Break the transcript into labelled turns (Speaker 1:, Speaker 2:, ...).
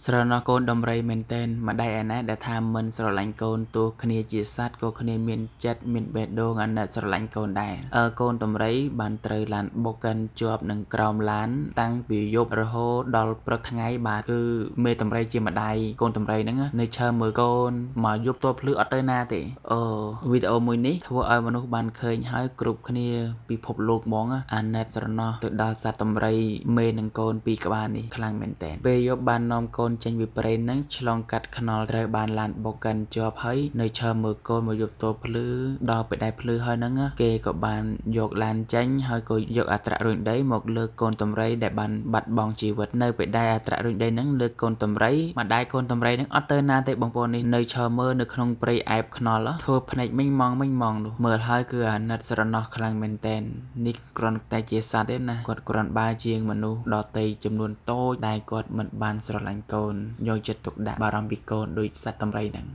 Speaker 1: ស្រណោះកូនដំរីមែនទែនម្ដាយឯណាដែលថាមិនស្រឡាញ់កូនទោះគ្នាជាសត្វក៏គ្នាមានចិត្តមានបេះដូងអាណិតស្រឡាញ់កូនដែរកូនដំរីបានត្រូវឡានបុកកិនជាប់នឹងក្រោមឡានតាំងពីយប់រហូតដល់ព្រឹកថ្ងៃបាទគឺមេដំរីជាម្ដាយកូនដំរីហ្នឹងនៅឈរមើលកូនមកយប់ទល់ភ្លឺអត់ទៅណាទេវីដេអូមួយនេះធ្វើឲ្យមនុស្សបានឃើញហើយគ្រប់គ្នាពិភពលោកហ្មងអាណិតស្រណោះទៅដល់សត្វដំរីមេនិងកូនពីរក្បាលនេះខ្លាំងមែនតើពេលយប់បាននាំកូនចេញពីព្រៃនឹងឆ្លងកាត់ខ្នល់ត្រូវបានឡានបុកកិនជាប់ហើយនៅឈរមើលកូនមកយប់ទល់ភ្លឺដល់ពេលដែលភ្លឺហើយហ្នឹងគេក៏បានយកឡានចេញហើយក៏យកអត្រារុញដីមកលើកកូនដំរីដែលបានបាត់បង់ជីវិតនៅពេលដែលអត្រារុញដីហ្នឹងលើកកូនដំរីម្ដាយកូនដំរីហ្នឹងអត់ទៅណាទេបងប្អូននេះនៅឈរមើលនៅក្នុងព្រៃអែបខ្នល់ធ្វើភ្នែកមិញម៉ងនោះមើលហើយគឺអាណិតស្រណោះខ្លាំងមែនតែននេះគ្រាន់តែជាសត្វទេណាគាត់គ្រាន់បើជាងមនុស្សដទៃចំនួនតូចដែលគាត់មិនបានស្រឡាញ់កូនយកចិត្តទុកដាក់បារម្ភពីកូនដូចសត្វដំរីហ្នឹង